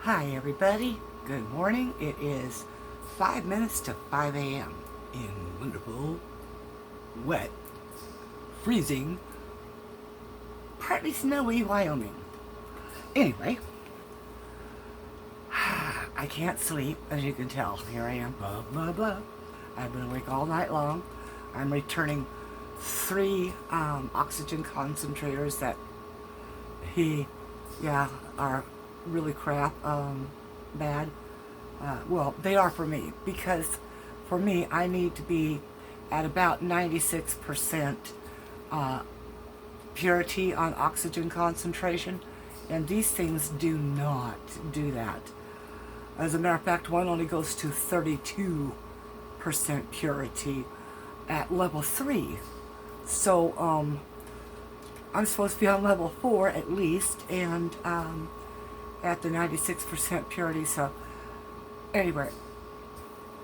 Hi everybody, good morning. It is 5 minutes to 5 a.m. in wonderful, wet, freezing, partly snowy Wyoming. Anyway, I can't sleep, as you can tell. Here I am, blah, blah, blah. I've been awake all night long. I'm returning 3 oxygen concentrators that are really crap, bad. Well, they are for me, because for me, I need to be at about 96% purity on oxygen concentration, and these things do not do that. As a matter of fact, one only goes to 32% purity at level 3. So, I'm supposed to be on level 4 at least, and at the 96% purity. So anyway,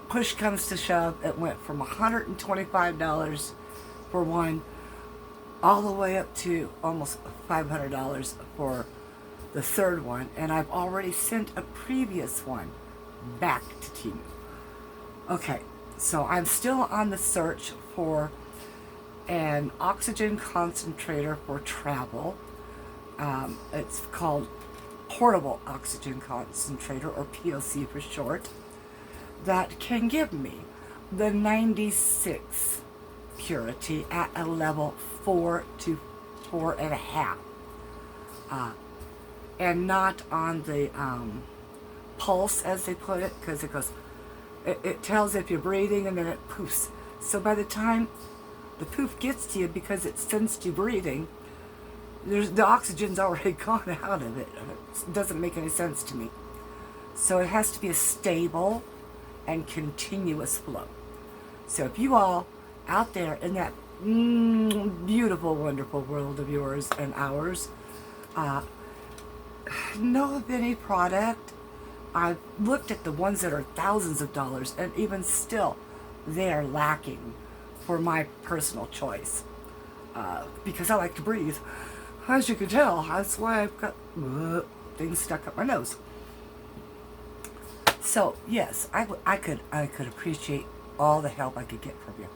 push comes to shove, it went from $125 for one all the way up to almost $500 for the third one, and I've already sent a previous one back to Timu. Okay, so I'm still on the search for an oxygen concentrator for travel. It's called Portable Oxygen Concentrator, or POC for short, that can give me the 96 purity at a level 4 to 4.5, and not on the pulse, as they put it, because it tells if you're breathing and then it poofs. So by the time the poof gets to you, because it sensed you breathing, the oxygen's already gone out of it. It doesn't make any sense to me. So it has to be a stable and continuous flow. So if you all out there in that beautiful, wonderful world of yours and ours know of any product, I've looked at the ones that are thousands of dollars, and even still they're lacking for my personal choice, because I like to breathe. As you can tell, that's why I've got things stuck up my nose. So yes, I could appreciate all the help I could get from you.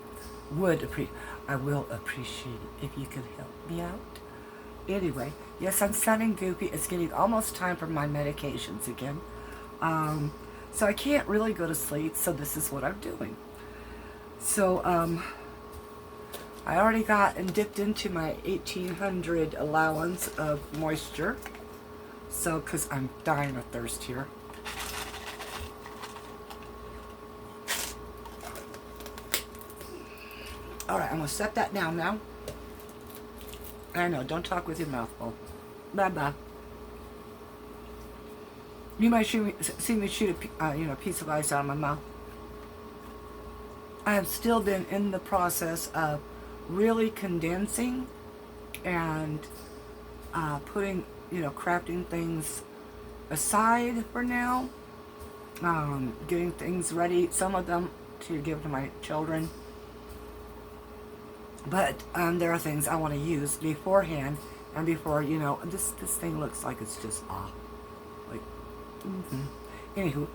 I will appreciate it if you could help me out. Anyway, yes, I'm sounding goofy. It's getting almost time for my medications again. So I can't really go to sleep, so this is what I'm doing. So, I already got and dipped into my 1800 allowance of moisture. So, because I'm dying of thirst here. Alright, I'm going to set that down now. I know, don't talk with your mouth full. Bye-bye. You might see me shoot a piece of ice out of my mouth. I have still been in the process of really condensing and putting, crafting things aside for now. Getting things ready, some of them to give to my children. But there are things I want to use beforehand, and before, this thing looks like it's just off. Like, Anywho,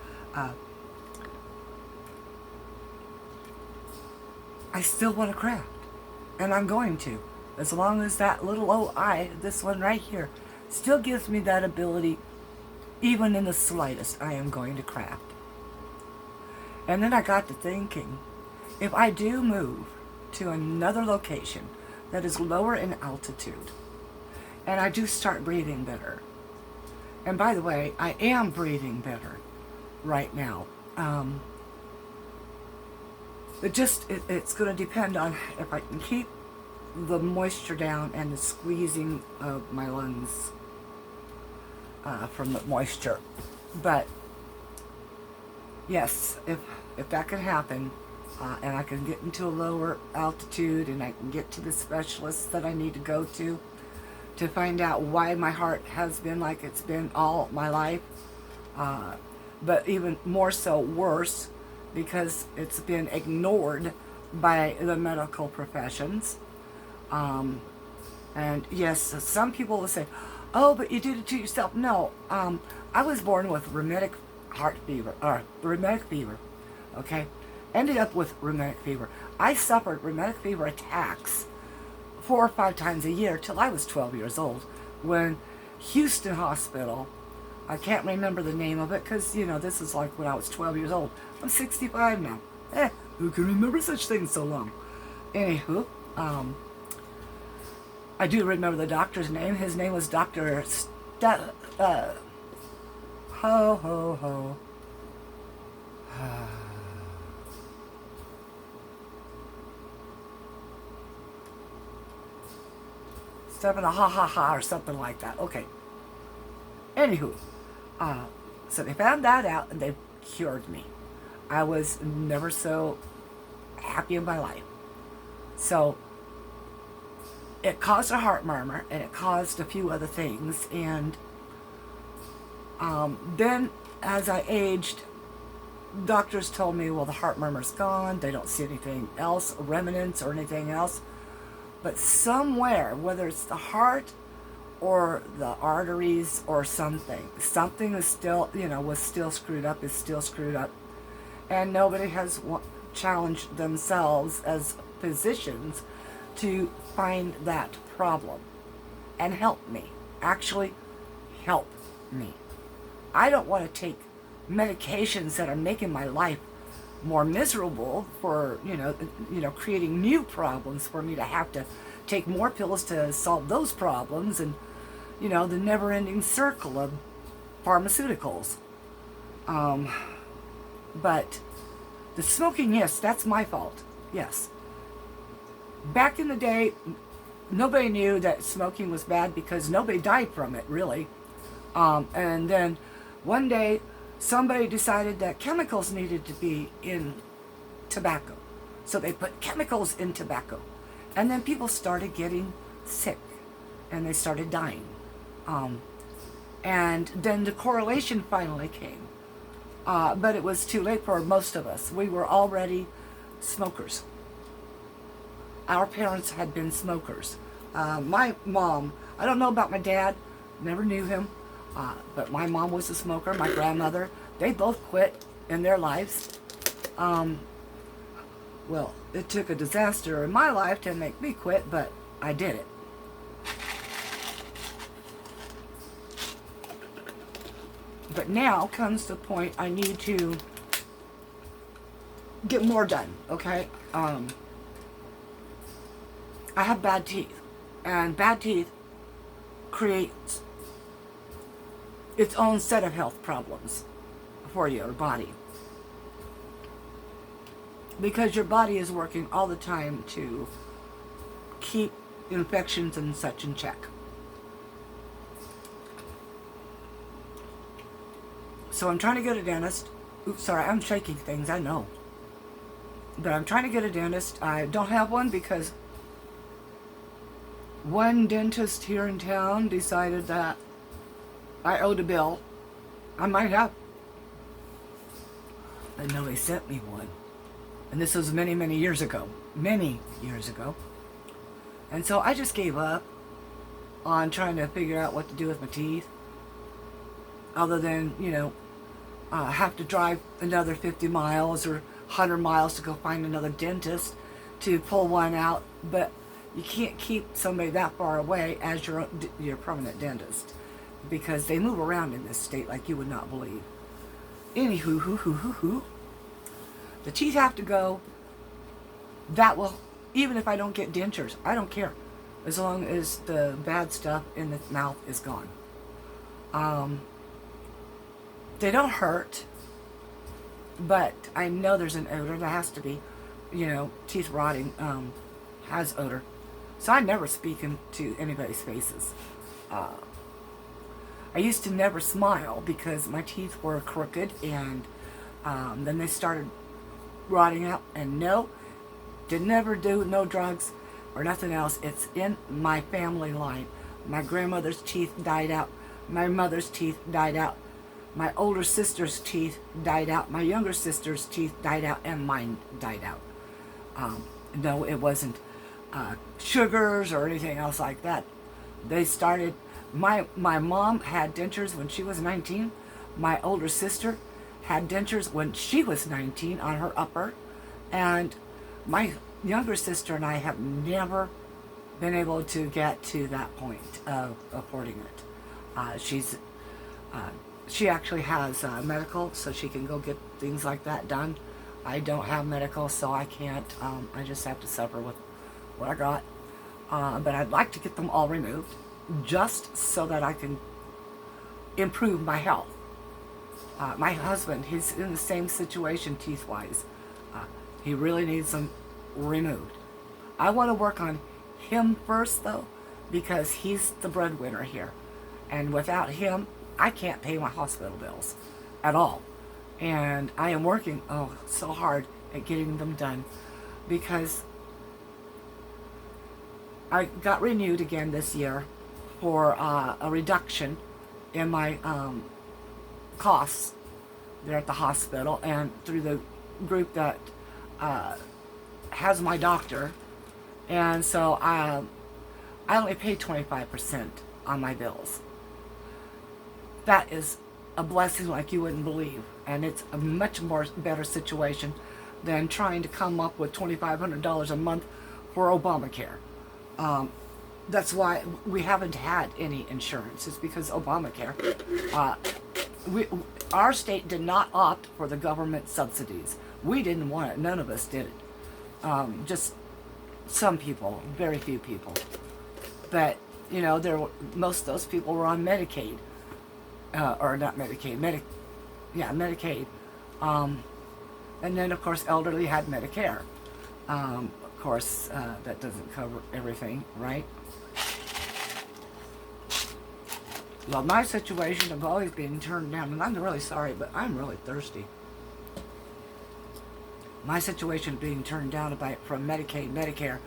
I still want to craft, and I'm going to, as long as that little OI, this one right here, still gives me that ability. Even in the slightest, I am going to craft. And then I got to thinking, if I do move to another location that is lower in altitude, and I do start breathing better, and by the way, I am breathing better right now. It's going to depend on if I can keep the moisture down and the squeezing of my lungs from the moisture. But yes, if that can happen, and I can get into a lower altitude, and I can get to the specialists that I need to go to find out why my heart has been like it's been all my life, but even more so worse, because it's been ignored by the medical professions. And yes, some people will say, oh, but you did it to yourself. No, I was born with rheumatic heart fever, or rheumatic fever, okay? Ended up with rheumatic fever. I suffered rheumatic fever attacks 4 or 5 times a year till I was 12 years old, when Houston Hospital, I can't remember the name of it because, this is like when I was 12 years old. I'm 65 now. Who can remember such things so long? Anywho, I do remember the doctor's name. His name was Dr. Ho, ho, ho. Stephen, ha ha ha, or something like that. Okay. Anywho, so they found that out and they cured me. I was never so happy in my life. So it caused a heart murmur and it caused a few other things. And then as I aged, doctors told me, well, the heart murmur's gone. They don't see anything else, remnants or anything else. But somewhere, whether it's the heart or the arteries or something is still, was still screwed up, is still screwed up. And nobody has challenged themselves as physicians to find that problem and help me. Actually, help me. I don't want to take medications that are making my life more miserable for, creating new problems for me to have to take more pills to solve those problems, and, the never-ending circle of pharmaceuticals. But the smoking, yes, that's my fault. Yes. Back in the day, nobody knew that smoking was bad because nobody died from it, really. And then one day, somebody decided that chemicals needed to be in tobacco. So they put chemicals in tobacco. And then people started getting sick. And they started dying. And then the correlation finally came. But it was too late for most of us. We were already smokers. Our parents had been smokers. My mom, I don't know about my dad, never knew him. But my mom was a smoker, my grandmother, they both quit in their lives. Well, it took a disaster in my life to make me quit, but I did it. But now comes the point I need to get more done, okay? I have bad teeth, and bad teeth creates its own set of health problems for your body. Because your body is working all the time to keep infections and such in check. So I'm trying to get a dentist. Oops, sorry, I'm shaking things, I know. But I'm trying to get a dentist. I don't have one because one dentist here in town decided that I owed a bill. I might have. And nobody sent me one. And this was many, many years ago. Many years ago. And so I just gave up on trying to figure out what to do with my teeth. Other than, have to drive another 50 miles or 100 miles to go find another dentist to pull one out. But you can't keep somebody that far away as your permanent dentist, because they move around in this state like you would not believe. Anywho, the teeth have to go. That will, even if I don't get dentures, I don't care, as long as the bad stuff in the mouth is gone. They don't hurt, but I know there's an odor. There has to be, teeth rotting has odor. So I never speak into anybody's faces. I used to never smile because my teeth were crooked, and then they started rotting out. And no, did never do no drugs or nothing else. It's in my family line. My grandmother's teeth died out. My mother's teeth died out. My older sister's teeth died out. My younger sister's teeth died out, and mine died out. No, it wasn't sugars or anything else like that. They started. My mom had dentures when she was 19. My older sister had dentures when she was 19 on her upper, and my younger sister and I have never been able to get to that point of affording it. She actually has medical, so she can go get things like that done. I don't have medical, so I can't. I just have to suffer with what I got. But I'd like to get them all removed, just so that I can improve my health. My husband, he's in the same situation teeth-wise. He really needs them removed. I want to work on him first, though, because he's the breadwinner here. And without him, I can't pay my hospital bills at all. And I am working so hard at getting them done, because I got renewed again this year for a reduction in my costs there at the hospital, and through the group that has my doctor. And so I only pay 25% on my bills. That is a blessing like you wouldn't believe, and it's a much more better situation than trying to come up with $2,500 a month for Obamacare. That's why we haven't had any insurance. It's because Obamacare. Our state did not opt for the government subsidies. We didn't want it. None of us did it. Just some people, very few people. But most of those people were on Medicaid, or not Medicaid, Medicaid. And then of course elderly had Medicare. Of course, that doesn't cover everything, right? Well, my situation of always being turned down, and I'm really sorry, but I'm really thirsty. My situation being turned down from Medicaid, Medicare,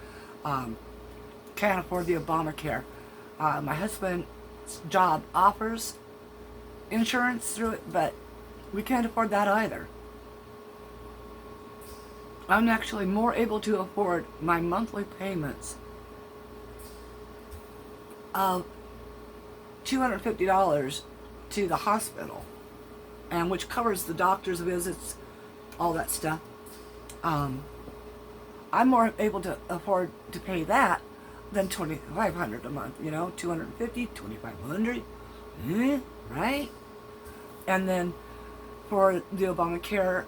can't afford the Obamacare. My husband's job offers insurance through it, but we can't afford that either. I'm actually more able to afford my monthly payments of $250 to the hospital, and which covers the doctor's visits, all that stuff. I'm more able to afford to pay that than $2,500 a month. $250, $2,500, right? And then for the Obamacare,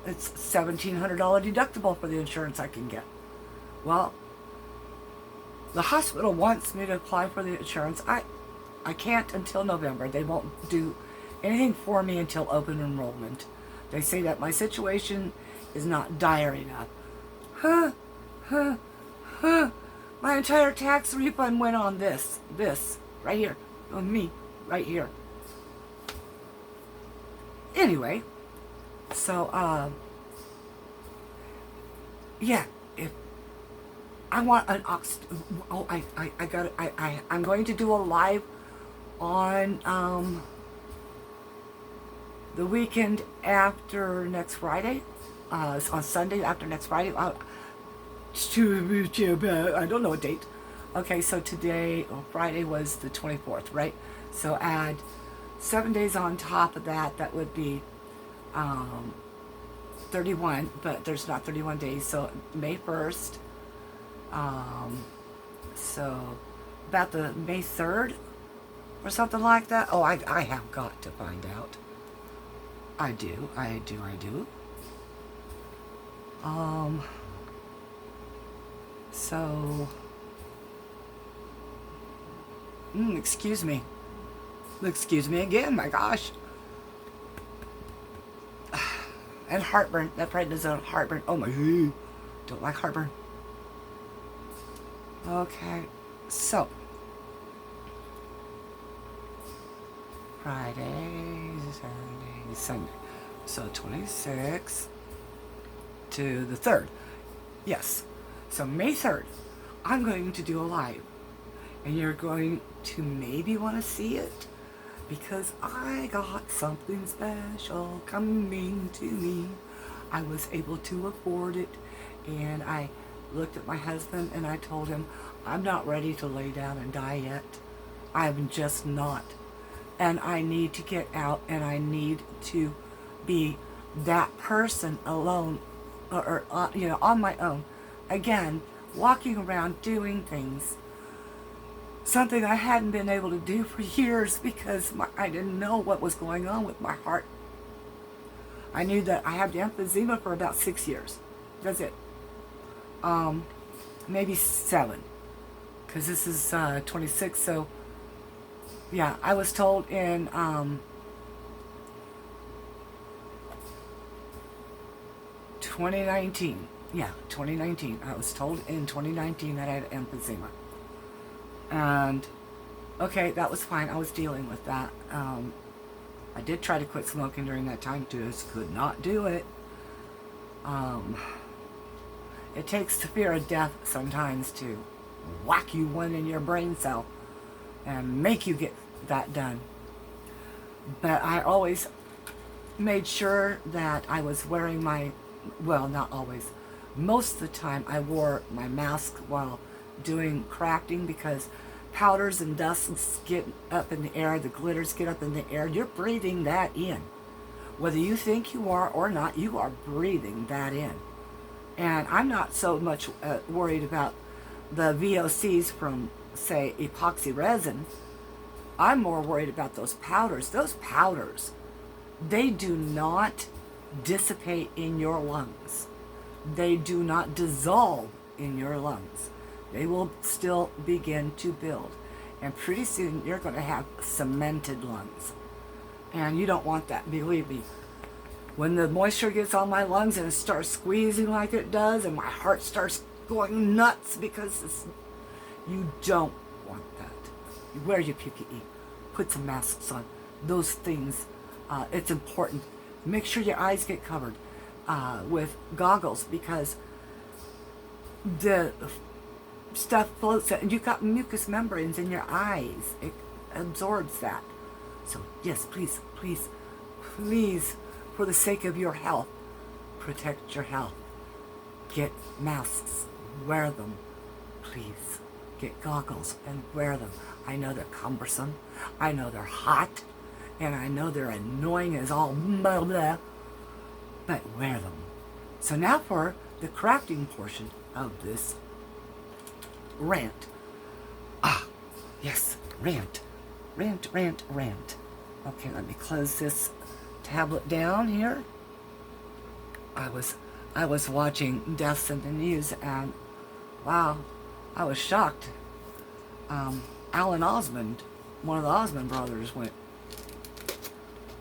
it's $1,700 deductible for the insurance I can get. Well, the hospital wants me to apply for the insurance. I can't until November. They won't do anything for me until open enrollment. They say that my situation is not dire enough. My entire tax refund went on this, right here, on me, right here. Anyway, so, yeah, if I want an I'm going to do a live on the weekend after next Friday, on Sunday after next Friday. I don't know a date. Okay, so today, Friday was the 24th, right? So add 7 days on top of that. That would be 31, but there's not 31 days. So May 1st. So about the May 3rd or something like that. Oh, I have got to find out. I do. So, excuse me again, my gosh. And heartburn, that prednisone, heartburn, oh my, don't like heartburn. Okay, so, Friday, Saturday, Sunday, so 26 to the 3rd, yes. So May 3rd, I'm going to do a live, and you're going to maybe want to see it, because I got something special coming to me. I was able to afford it, and I looked at my husband and I told him, I'm not ready to lay down and die yet. I'm just not. and I need to get out, and I need to be that person alone, or on my own. Again, walking around doing things, something I hadn't been able to do for years because I didn't know what was going on with my heart. I knew that I had emphysema for about 6 years. That's it. Maybe 7, because this is 26. So yeah, I was told in 2019. Yeah, 2019. I was told in 2019 that I had emphysema. And okay, that was fine. I was dealing with that. I did try to quit smoking during that time, just could not do it. It takes the fear of death sometimes to whack you one in your brain cell and make you get that done. But I always made sure that I was wearing my, well, not always, most of the time I wore my mask while doing crafting, because powders and dusts get up in the air, the glitters get up in the air, you're breathing that in. Whether you think you are or not, you are breathing that in. And I'm not so much worried about the VOCs from, say, epoxy resin. I'm more worried about those powders. Those powders, they do not dissipate in your lungs. They do not dissolve in your lungs. They will still begin to build. And pretty soon you're going to have cemented lungs. And you don't want that, believe me. When the moisture gets on my lungs and it starts squeezing like it does, and my heart starts going nuts because you don't want that. You wear your PPE. Put some masks on. Those things, it's important. Make sure your eyes get covered with goggles, because the stuff floats and you've got mucous membranes in your eyes. It absorbs that. So yes, please, please, please, for the sake of your health, protect your health. Get masks, wear them, please. Get goggles and wear them. I know they're cumbersome, I know they're hot, and I know they're annoying as all blah blah, but wear them. So now for the crafting portion of this rant. Yes, rant. Okay, let me close this tablet down here. I was watching Deaths in the News, and wow, I was shocked. Alan Osmond, one of the Osmond brothers, went.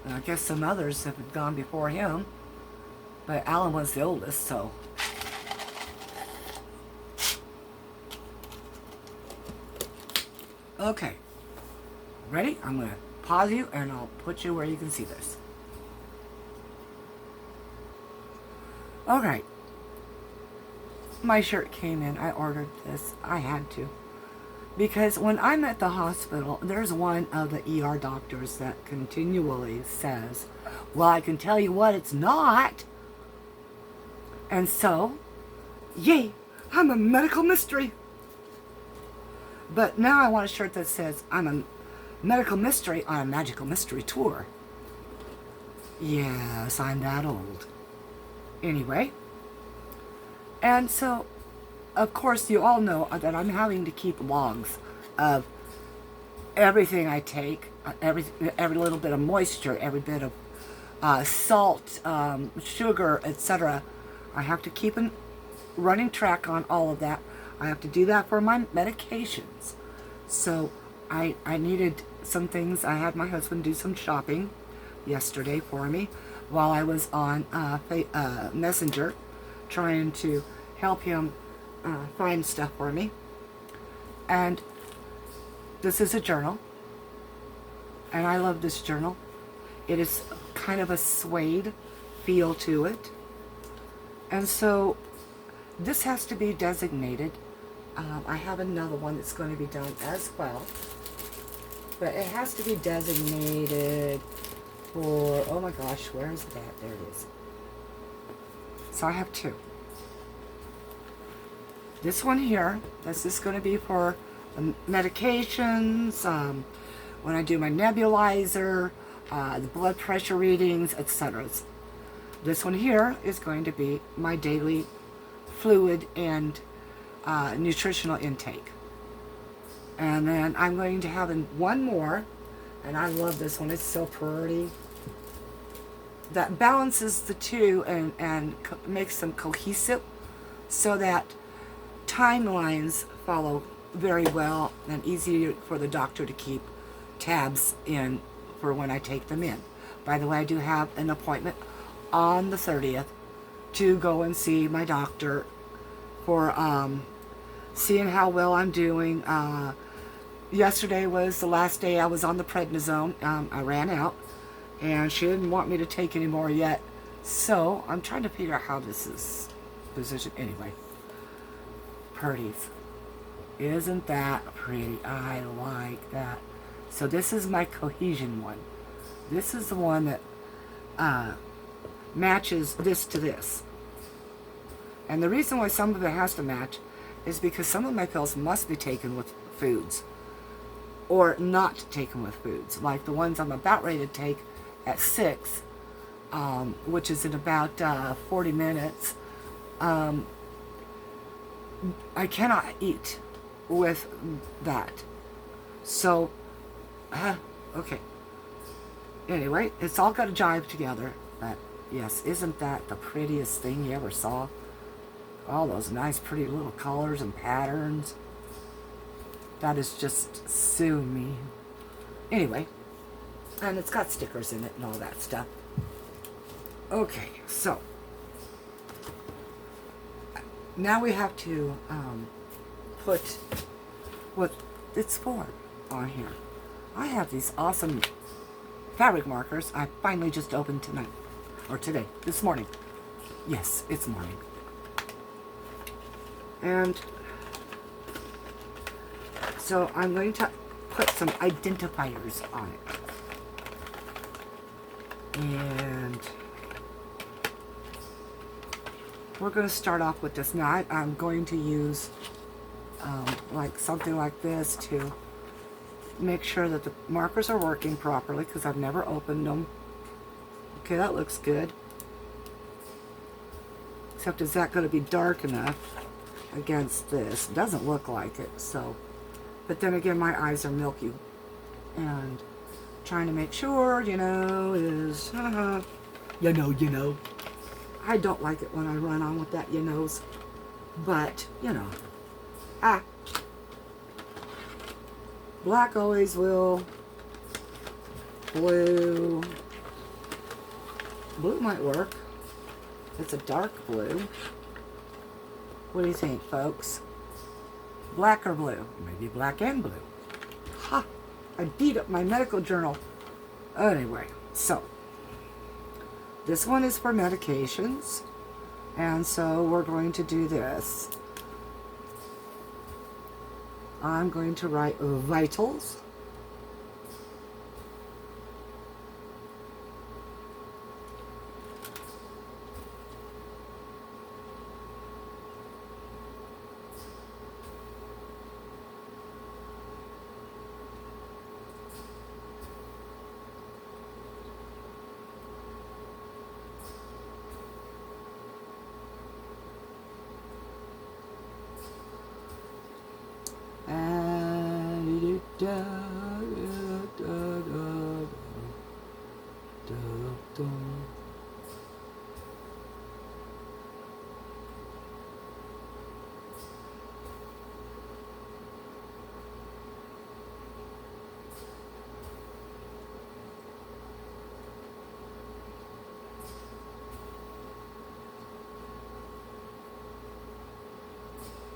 And I guess some others have gone before him, but Alan was the oldest, so. Okay, ready? I'm going to pause you and I'll put you where you can see this. Alright, my shirt came in. I ordered this. I had to. Because when I'm at the hospital, there's one of the ER doctors that continually says, well, I can tell you what it's not. And so, yay, I'm a medical mystery. But now I want a shirt that says, I'm a medical mystery on a magical mystery tour. Yes, I'm that old. Anyway, and so, of course, you all know that I'm having to keep logs of everything I take, every little bit of moisture, every bit of salt, sugar, etc. I have to keep a running track on all of that. I have to do that for my medications. So I needed some things. I had my husband do some shopping yesterday for me while I was on Messenger trying to help him find stuff for me. And this is a journal, and I love this journal. It is kind of a suede feel to it, and so this has to be designated. I have another one that's going to be done as well, but it has to be designated for, oh my gosh, where is that? There it is. So I have two. This one here, this is going to be for medications, when I do my nebulizer, the blood pressure readings, etc. This one here is going to be my daily fluid and nutritional intake. And then I'm going to have one more, and I love this one. It's so pretty. That balances the two and makes them cohesive so that timelines follow very well and easy for the doctor to keep tabs in for when I take them in. By the way, I do have an appointment on the 30th to go and see my doctor for seeing how well I'm doing. Yesterday was the last day I was on the prednisone. I ran out, and she didn't want me to take any more yet. So I'm trying to figure out how this is positioned. Anyway, pretties. Isn't that pretty? I like that. So this is my cohesion one. This is the one that matches this to this. And the reason why some of it has to match is because some of my pills must be taken with foods or not taken with foods. Like the ones I'm about ready to take at 6, which is in about 40 minutes. I cannot eat with that. So, okay. Anyway, it's all got to jive together. But yes, isn't that the prettiest thing you ever saw? All those nice, pretty little colors and patterns. That is just sue me. Anyway, and it's got stickers in it and all that stuff. Okay, so now we have to put what it's for on here. I have these awesome fabric markers I finally just opened tonight, or today, this morning. Yes, it's morning. And so I'm going to put some identifiers on it. And we're going to start off with this. Now I'm going to use like something like this to make sure that the markers are working properly, because I've never opened them. Okay, that looks good. Except, is that going to be dark enough against this? It doesn't look like it, so. But then again, my eyes are milky. And trying to make sure, you know, is, you know. I don't like it when I run on with that, you knows. But, you know. Black always will. Blue. Blue might work. It's a dark blue. What do you think, folks? Black or blue? Maybe black and blue. Ha! I beat up my medical journal. Anyway, so this one is for medications. And so we're going to do this. I'm going to write vitals.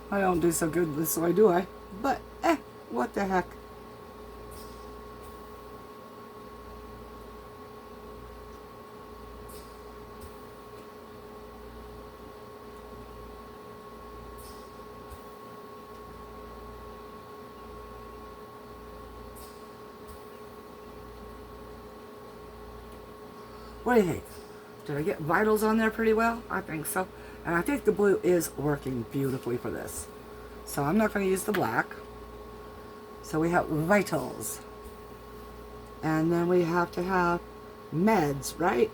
I don't do so good this way, do I? But, what the heck. What do you think? Did I get vitals on there pretty well? I think so. And I think the blue is working beautifully for this. So I'm not going to use the black. So we have vitals. And then we have to have meds, right?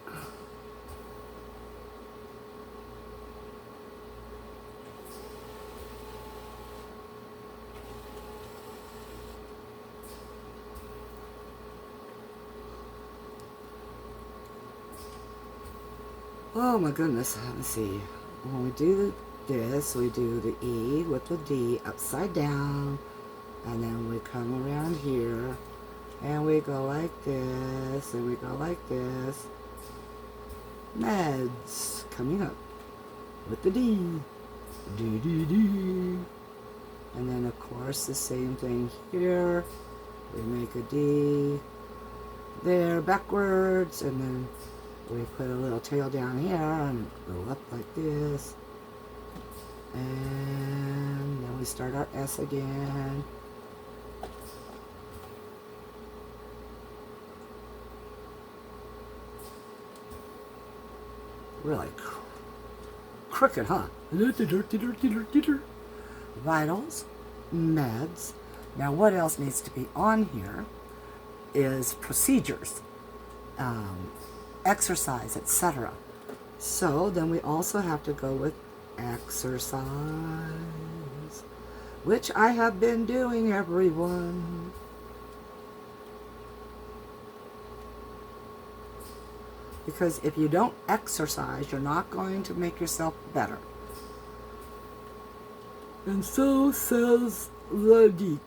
Oh my goodness, let me see. When we do this, we do the E with the D upside down, and then we come around here, and we go like this, and we go like this. Meds coming up with the D. D, D, D. And then of course the same thing here. We make a D there backwards, and then we put a little tail down here and go up like this. And then we start our S again. Really crooked, huh? Vitals, meds. Now what else needs to be on here is procedures, exercise, etc. So then we also have to go with exercise, which I have been doing, everyone. Because if you don't exercise, you're not going to make yourself better. And so says the geek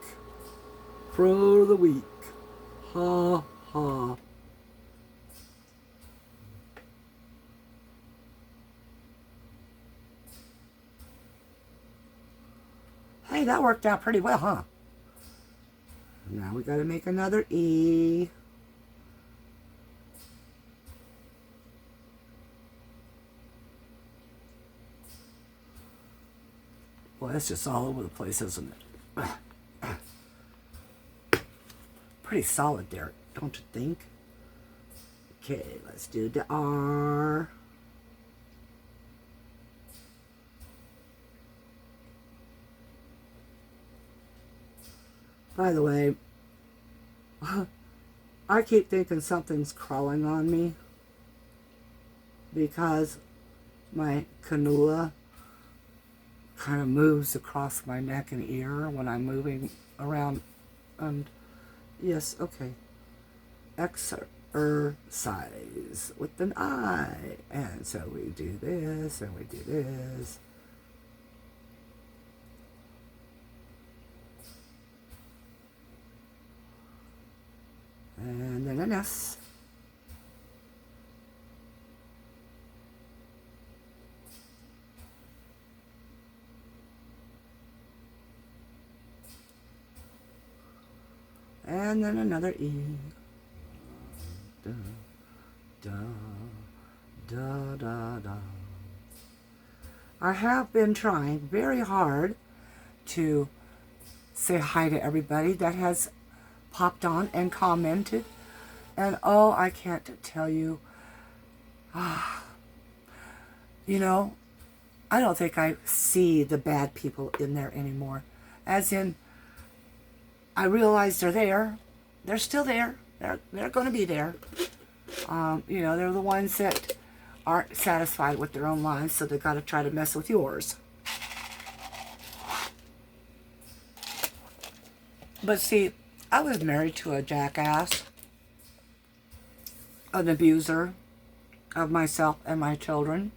for the week. Ha ha. Hey, that worked out pretty well, huh? Now we got to make another E. Well, that's just all over the place, isn't it? Pretty solid there, don't you think? Okay, let's do the R. By the way, I keep thinking something's crawling on me because my cannula kind of moves across my neck and ear when I'm moving around. And yes, okay. Exercise with an I. And so we do this and we do this. And then an S. And then another E. Da, da, da, da, da. I have been trying very hard to say hi to everybody that has popped on and commented. And oh, I can't tell you, you know, I don't think I see the bad people in there anymore. As in, I realize they're there. They're still there. They're going to be there. You know, they're the ones that aren't satisfied with their own lives, so they got to try to mess with yours. But see, I was married to a jackass, an abuser of myself and my children.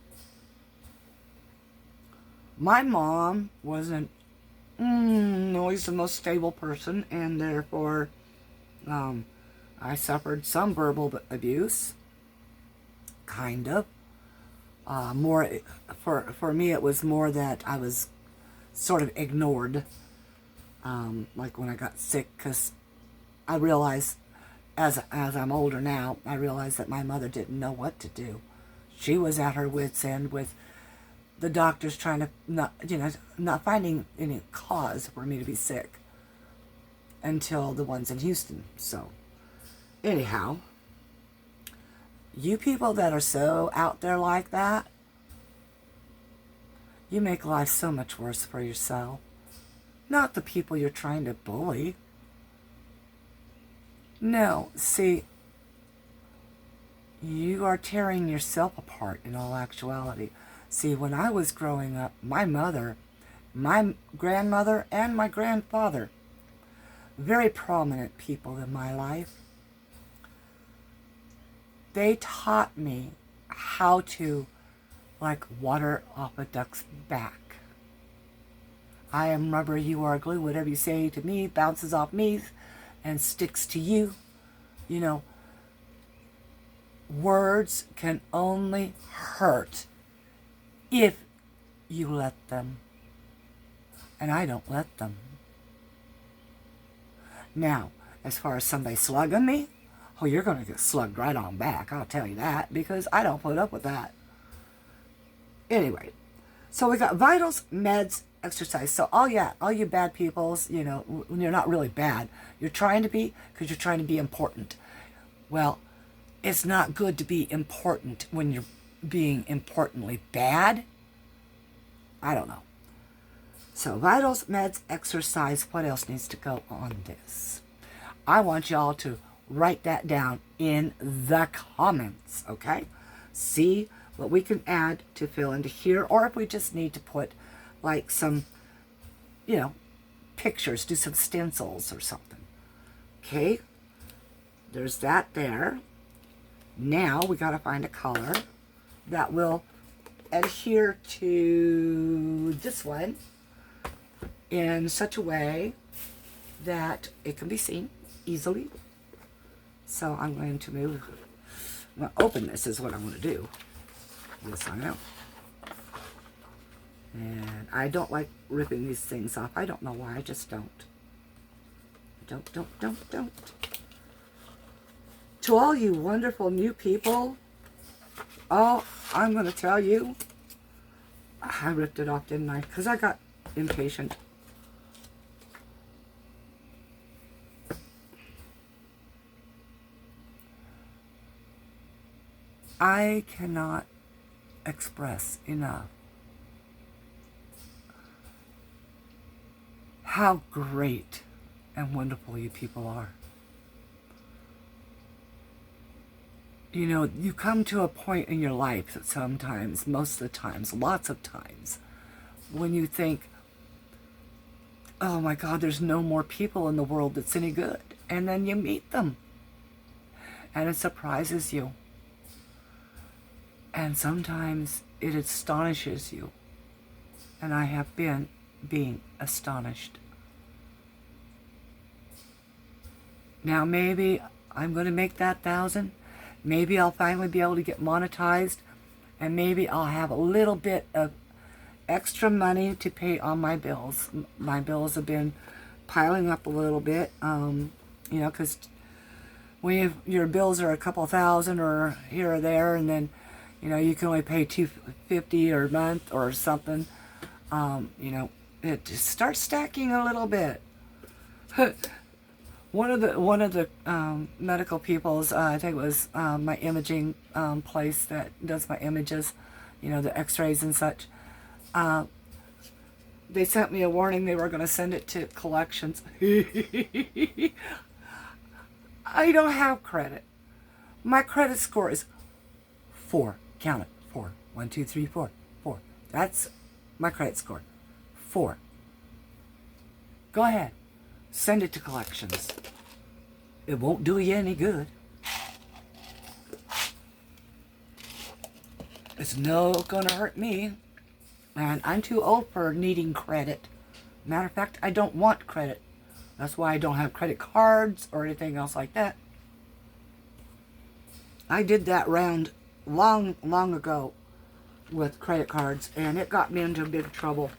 My mom wasn't always the most stable person, and therefore I suffered some verbal abuse, kind of. More for me, it was more that I was sort of ignored. Like when I got sick, because I realized, as I'm older now, I realized that my mother didn't know what to do. She was at her wit's end with the doctors trying to not finding any cause for me to be sick until the ones in Houston. So anyhow, you people that are so out there like that, you make life so much worse for yourself. Not the people you're trying to bully. No, see, you are tearing yourself apart in all actuality. See, when I was growing up, my mother, my grandmother, and my grandfather, very prominent people in my life, they taught me how to, like water off a duck's back. I am rubber, you are glue. Whatever you say to me bounces off me and sticks to you. You know, words can only hurt if you let them. And I don't let them. Now, as far as somebody slugging me, oh, you're going to get slugged right on back. I'll tell you that, because I don't put up with that. Anyway, so we got vitals, meds, exercise. So, all you bad peoples, you know, when you're not really bad, you're trying to be, because you're trying to be important. Well, it's not good to be important when you're being importantly bad. I don't know. So, vitals, meds, exercise. What else needs to go on this? I want y'all to write that down in the comments, okay? See what we can add to fill into here, or if we just need to put like some, you know, pictures, do some stencils or something. Okay, there's that there. Now we got to find a color that will adhere to this one in such a way that it can be seen easily. So I'm going to move. I'm going to open this is what I'm going to do. Yes, I know. And I don't like ripping these things off. I don't know why. I just don't. Don't. To all you wonderful new people, oh, I'm going to tell you, I ripped it off, didn't I? Because I got impatient. I cannot express enough how great and wonderful you people are. You know, you come to a point in your life that sometimes, most of the times, lots of times, when you think, oh my God, there's no more people in the world that's any good. And then you meet them. And it surprises you. And sometimes it astonishes you. And I have been being astonished. Now maybe I'm going to make that 1,000. Maybe I'll finally be able to get monetized. And maybe I'll have a little bit of extra money to pay on my bills. My bills have been piling up a little bit. You know, because when your bills are a couple thousand or here or there, and then, you know, you can only pay $250 a month or something. You know, it just starts stacking a little bit. One of the medical people's, I think it was my imaging place that does my images, you know, the X-rays and such. They sent me a warning they were going to send it to collections. I don't have credit. My credit score is 4. Count it. 4. 1, 2, 3, 4. 4. That's my credit score. 4. Go ahead. Send it to collections. It won't do you any good. It's no gonna hurt me. And I'm too old for needing credit. Matter of fact, I don't want credit. That's why I don't have credit cards or anything else like that. I did that round long ago with credit cards, and it got me into big trouble.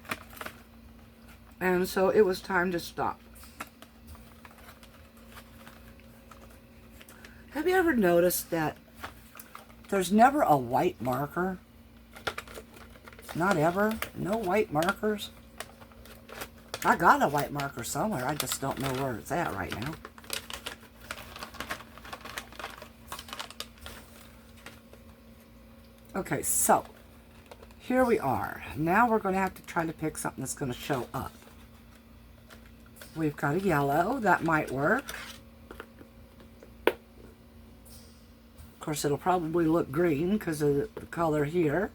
And so it was time to stop. Have you ever noticed that there's never a white marker? Not ever. No white markers. I got a white marker somewhere. I just don't know where it's at right now. Okay, so here we are. Now we're going to have to try to pick something that's going to show up. We've got a yellow. That might work. Of course, it'll probably look green because of the color here.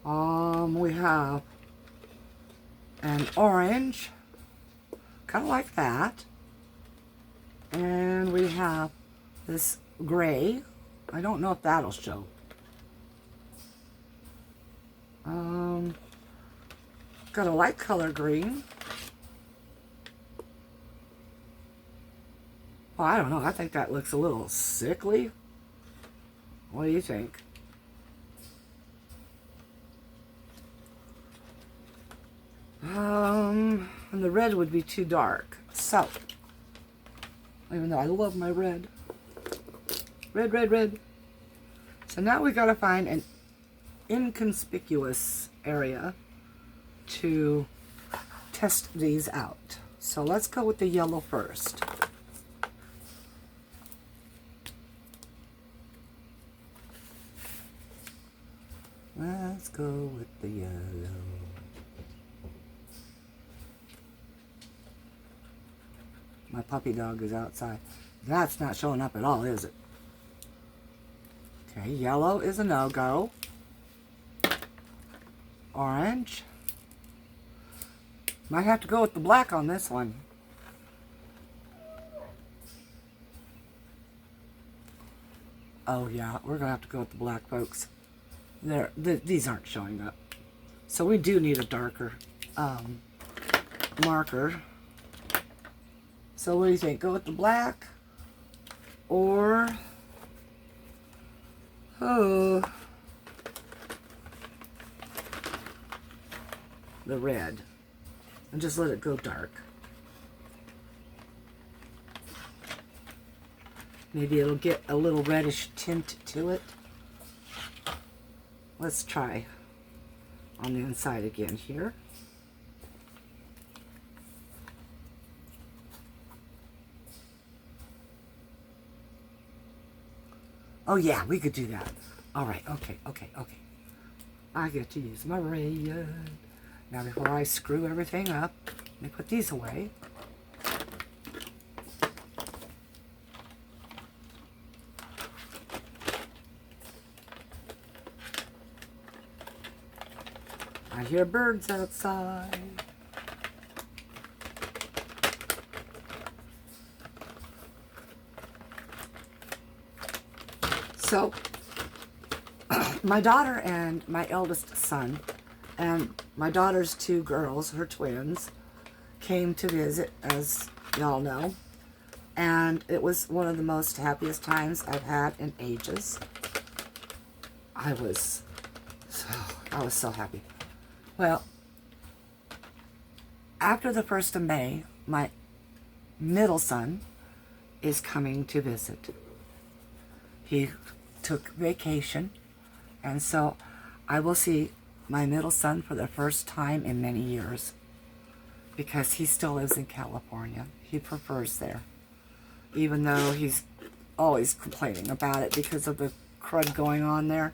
We have an orange, kind of like that. And we have this gray. I don't know if that'll show. Got a light color green. Well, I don't know. I think that looks a little sickly. What do you think? And the red would be too dark. So, even though I love my red. Red, red, red. So now we gotta find an inconspicuous area to test these out. So let's go with the yellow first. Let's go with the yellow. My puppy dog is outside. That's not showing up at all, is it? Okay, yellow is a no-go. Orange. Might have to go with the black on this one. Oh yeah, we're gonna have to go with the black, folks. These aren't showing up. So we do need a darker marker. So what do you think? Go with the black or the red, and just let it go dark. Maybe it'll get a little reddish tint to it. Let's try on the inside again here. Oh yeah, we could do that. All right, okay. I get to use my red. Now before I screw everything up, let me put these away. I hear birds outside. So, my daughter and my eldest son, and my daughter's two girls, her twins, came to visit, as y'all know. And it was one of the most happiest times I've had in ages. I was so happy. Well, after the 1st of May, my middle son is coming to visit. He took vacation, and so I will see my middle son for the first time in many years, because he still lives in California. He prefers there, even though he's always complaining about it because of the crud going on there.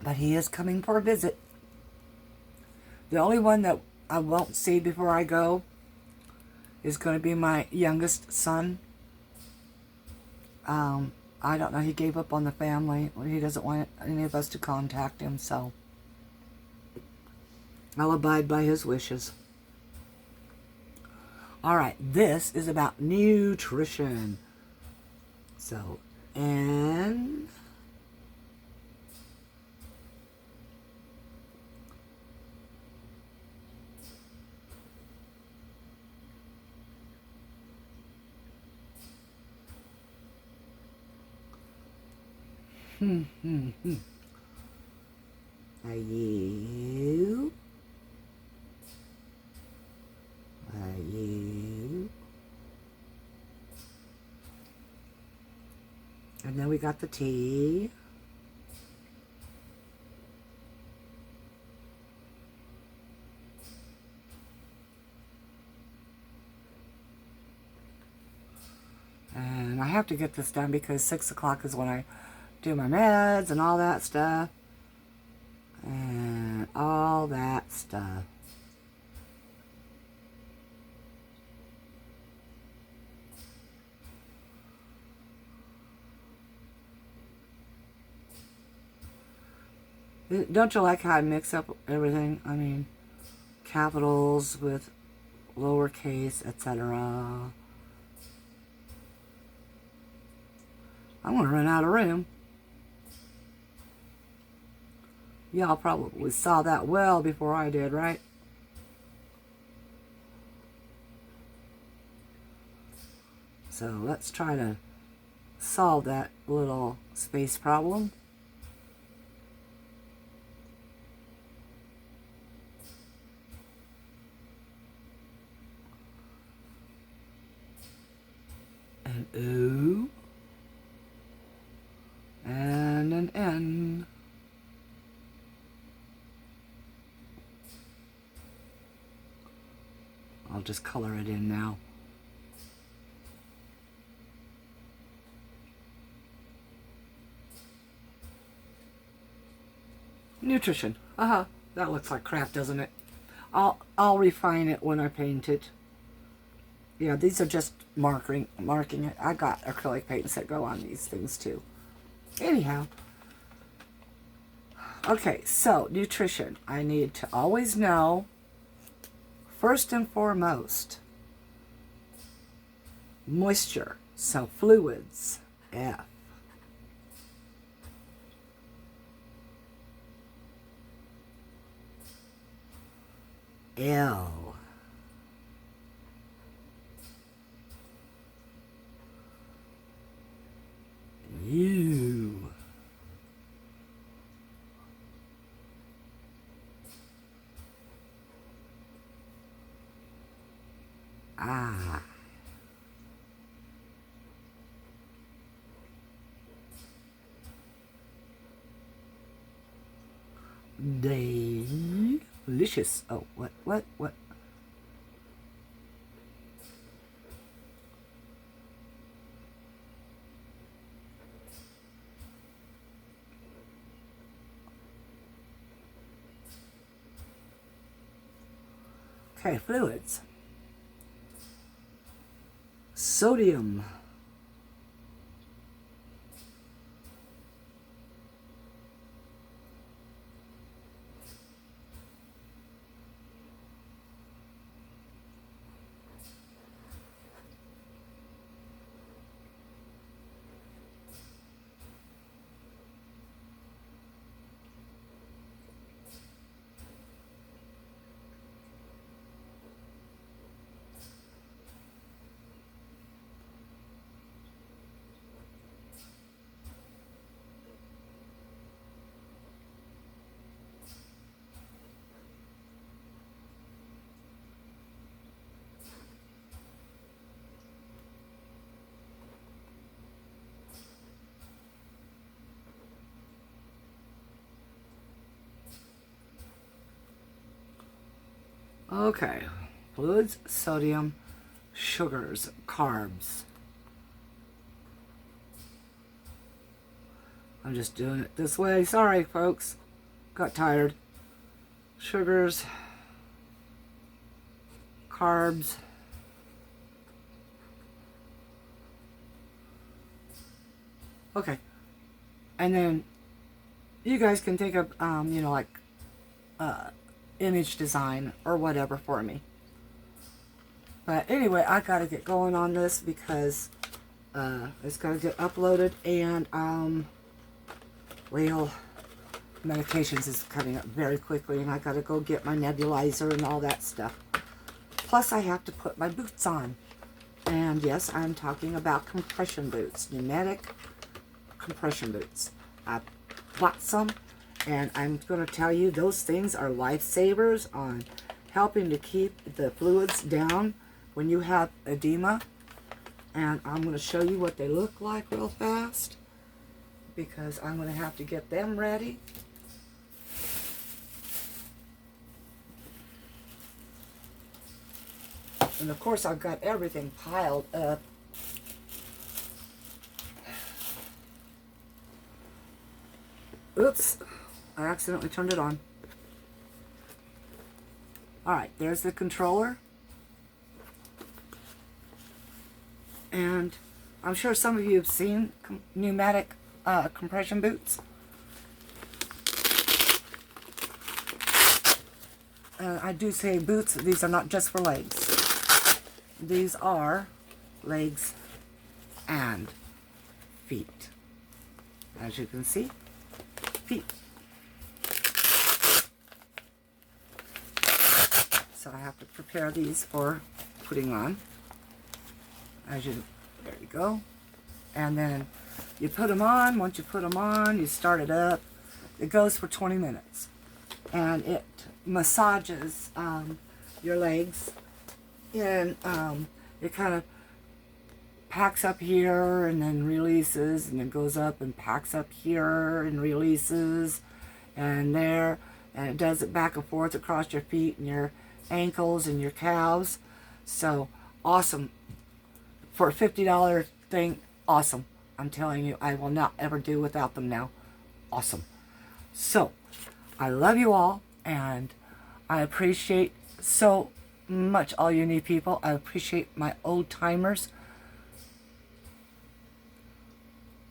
But he is coming for a visit. The only one that I won't see before I go is going to be my youngest son. I don't know, he gave up on the family. He doesn't want any of us to contact him, so I'll abide by his wishes. Alright, this is about nutrition. So, N Are you? And then we got the T. And I have to get this done because 6 o'clock is when I do my meds and all that stuff. And all that stuff. Don't you like how I mix up everything? I mean, capitals with lowercase, etc. I'm going to run out of room. Y'all probably saw that well before I did, right? So let's try to solve that little space problem. An O and an N. I'll just color it in now. Nutrition. That looks like crap, doesn't it? I'll refine it when I paint it. Yeah, these are just marking it. I got acrylic paints that go on these things too. Anyhow. Okay, so nutrition. I need to always know, first and foremost, moisture. So fluids, F. L. U. I. Delicious. Oh, what? Okay, fluids. Sodium. Okay, fluids, sodium, sugars, carbs. I'm just doing it this way. Sorry, folks. Got tired. Sugars, carbs, okay. And then you guys can think of, like image design or whatever for me. But anyway, I gotta get going on this because it's gotta get uploaded, and well, medications is coming up very quickly, and I gotta go get my nebulizer and all that stuff. Plus, I have to put my boots on. And yes, I'm talking about compression boots, pneumatic compression boots. I bought some, and I'm going to tell you those things are lifesavers on helping to keep the fluids down when you have edema. And I'm going to show you what they look like real fast, because I'm going to have to get them ready. And of course, I've got everything piled up. Oops, I accidentally turned it on. Alright, there's the controller. And I'm sure some of you have seen pneumatic compression boots. I do say boots, these are not just for legs. These are legs and feet. As you can see, feet. So I have to prepare these for putting on. There you go. And then you put them on. Once you put them on, you start it up. It goes for 20 minutes. And it massages your legs. And it kind of packs up here and then releases. And it goes up and packs up here and releases. And there. And it does it back and forth across your feet and your ankles and your calves. So awesome. For a $50 thing, awesome. I'm telling you, I will not ever do without them now. Awesome. So, I love you all, and I appreciate so much all you new people. I appreciate my old timers.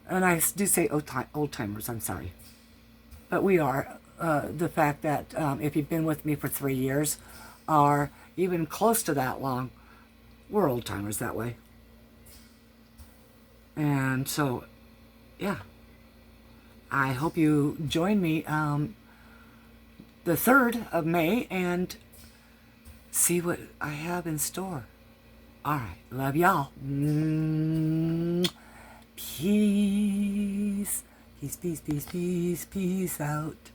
And I do say old timers, I'm sorry. But we are. The fact that if you've been with me for 3 years, or even close to that long, we're old timers that way. And so, yeah, I hope you join me the 3rd of May and see what I have in store. All right, love y'all. Peace. Peace, peace, peace, peace, peace out.